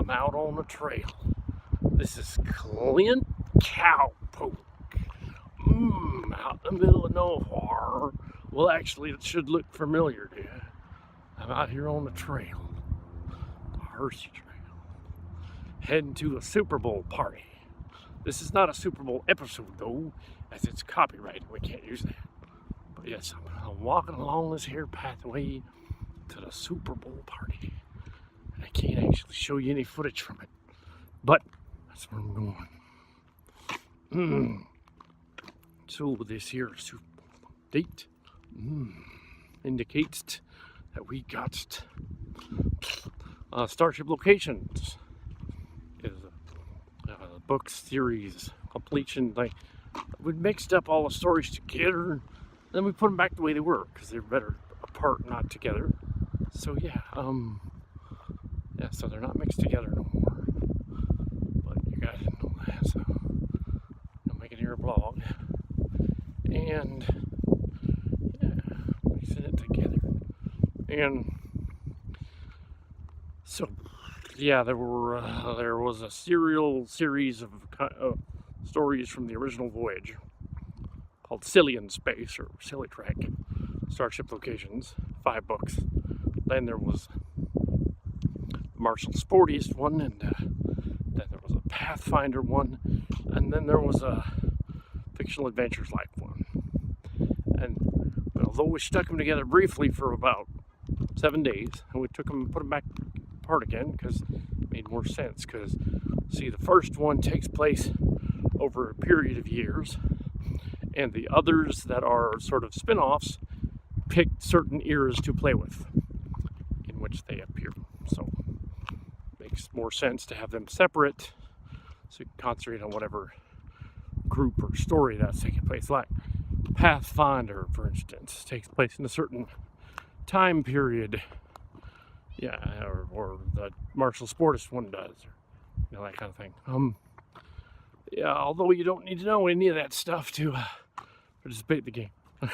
I'm out on the trail. This is Clint Cowpoke. Out in the middle of nowhere. Well, actually, it should look familiar to you. I'm out here on the trail, the Hershey Trail, heading to a Super Bowl party. This is not a Super Bowl episode, though, as it's copyrighted. We can't use that. But yes, I'm walking along this here pathway to the Super Bowl party. And I can't actually show you any footage from it, but that's where I'm going. So this here Super Bowl date indicates that we got Starship Locations is a book series completion. Like, we mixed up all the stories together, then we put them back the way they were because they're better apart, not together. So yeah, so they're not mixed together no more. But you guys didn't know that, so I'm making your vlog, and yeah, mixing it together. And so yeah, there was a series of stories from the original voyage called Silly in Space, or Silly Trek, Starship Locations, 5 books. Then there was Marshall Sportiest one, and then there was a Pathfinder one, and then there was a Fictional Adventures like one. And although we stuck them together briefly for about 7 days, and we took them and put them back apart again because it made more sense. Because see, the first one takes place over a period of years, and the others that are sort of spin-offs pick certain eras to play with in which they appear. So it makes more sense to have them separate so you can concentrate on whatever group or story that's taking place. Like Pathfinder, for instance, takes place in a certain time period. Yeah, or the Marshall Sportist one does, or that kind of thing. Yeah, although you don't need to know any of that stuff to participate in the game.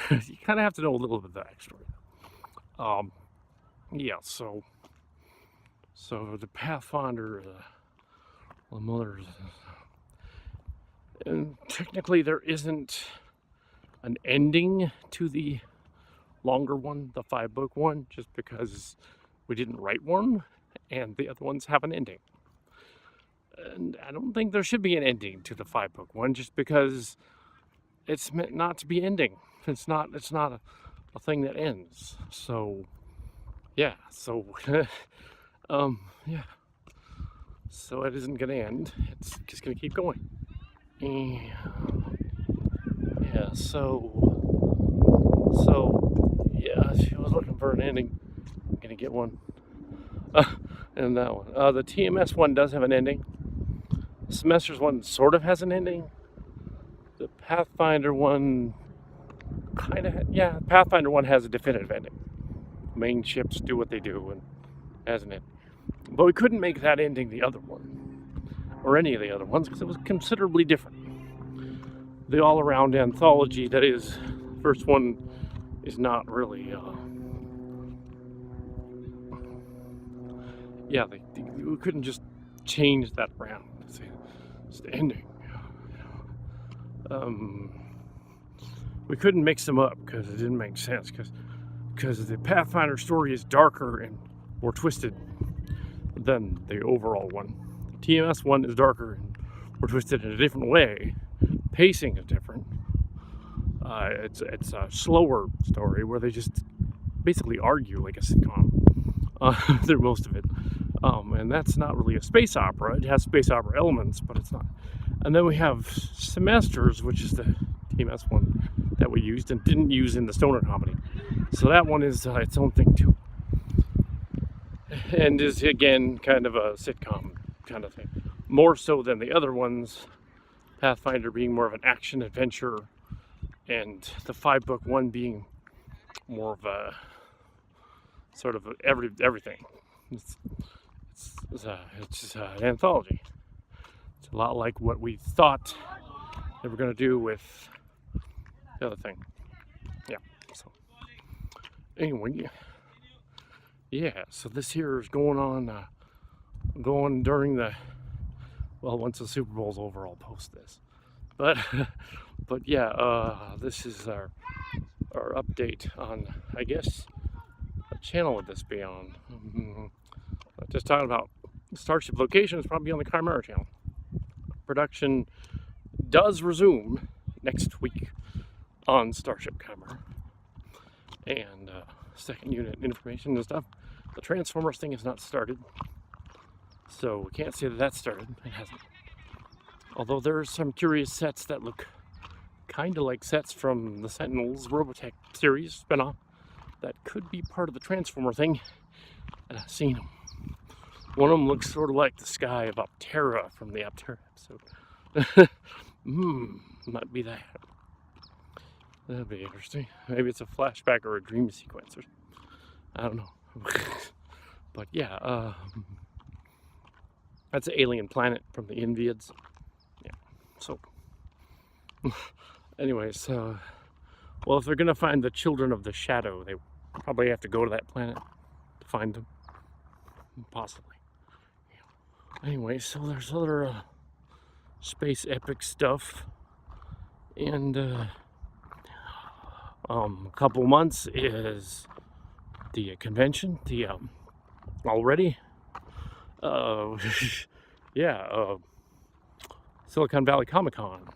You kind of have to know a little bit of the backstory. Yeah, so the Pathfinder, the mothers, and technically there isn't an ending to the longer one, the 5-book one, just because we didn't write one, and the other ones have an ending. And I don't think there should be an ending to the 5-book one, just because it's meant not to be ending. It's not a thing that ends. So yeah, yeah, so it isn't gonna end. It's just gonna keep going. And yeah, so yeah, she was looking for an ending. I'm gonna get one. And that one, the TMS one does have an ending. The Semesters one sort of has an ending. The Pathfinder one kind of, yeah, Pathfinder one has a definitive ending. Main ships do what they do and has an ending. But we couldn't make that ending the other one, or any of the other ones, because it was considerably different. The all-around anthology, that is, first one is not really, yeah, we couldn't just change that around. It's the ending. We couldn't mix them up because it didn't make sense, because the Pathfinder story is darker and more twisted than the overall one. The TMS one is darker and more twisted in a different way. Pacing is different. It's a slower story where they just basically argue like a sitcom through most of it. And that's not really a space opera. It has space opera elements, but it's not. And then we have Semesters, which is the TMS one that we used and didn't use in the Stoner Comedy. So that one is its own thing too. And is, again, kind of a sitcom kind of thing. More so than the other ones, Pathfinder being more of an action adventure, and the 5-book one being more of a sort of everything. It's an anthology. It's a lot like what we thought they were going to do with the other thing. Yeah, so anyway, yeah, so this here is going on going during the, well, once the Super Bowl's over, I'll post this. But but yeah, this is our update on, I guess, what channel would this be on? Just talking about Starship Locations, probably on the Chimera channel. Production does resume next week on Starship Chimera. And second unit information and stuff. The Transformers thing has not started, so we can't say that that started. It hasn't. Although there are some curious sets that look kind of like sets from the Sentinels Robotech series spinoff that could be part of the Transformer thing, and I've seen them. One of them looks sort of like the sky of Optera from the Optera episode. Might be that. That'd be interesting. Maybe it's a flashback or a dream sequence, or I don't know. But yeah, that's an alien planet from the Inviads. Yeah. So, anyways, well, if they're gonna find the Children of the Shadow, they probably have to go to that planet to find them, possibly. Yeah. Anyway, so there's other space epic stuff, and a couple months is the convention, the already yeah, Silicon Valley Comic-Con,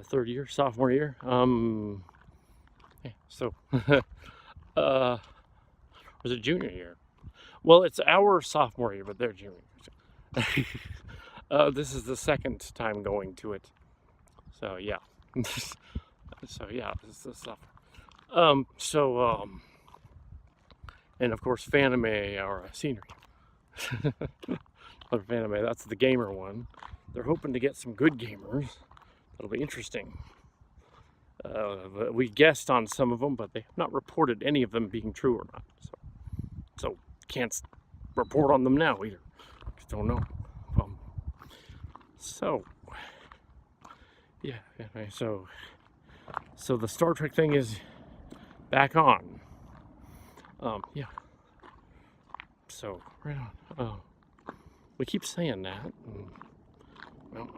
third year, sophomore year. Yeah, so was it junior year? Well, it's our sophomore year, but they're junior. This is the second time going to it, so yeah. So yeah, this is the stuff. And of course, Fanime, our senior. Fanime, that's the gamer one. They're hoping to get some good gamers. That'll be interesting. We guessed on some of them, but they have not reported any of them being true or not. So can't report on them now either. Just don't know. So yeah. Anyway, so the Star Trek thing is back on. Yeah. So right on. We keep saying that. Well,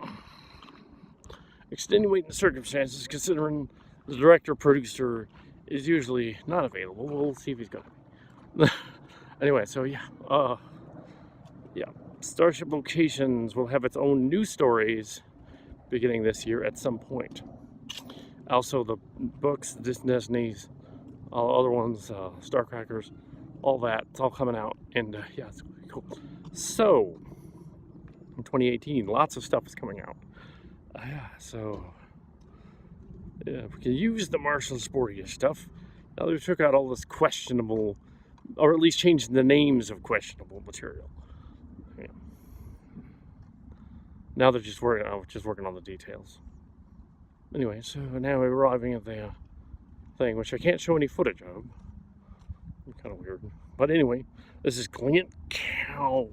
extenuating circumstances, considering the director-producer is usually not available. We'll see if he's gonna. Anyway, so yeah. Yeah. Starship Locations will have its own news stories beginning this year at some point. Also, the books, Disney's, all the other ones, Starcrackers, all that, it's all coming out, and yeah, it's really cool. So, in 2018, lots of stuff is coming out. Yeah, so, yeah, we can use the Marshall Sportius stuff. Now they took out all this questionable, or at least changed the names of questionable material. Yeah. Now they're just working on the details. Anyway, so now we're arriving at the thing, which I can't show any footage of. Kind of weird. But anyway, this is Clint Cowpoke.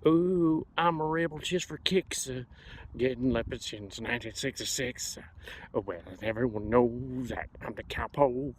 Ooh, I'm a rebel just for kicks. Getting leopard since 1966. Well, everyone knows that I'm the Cowpoke.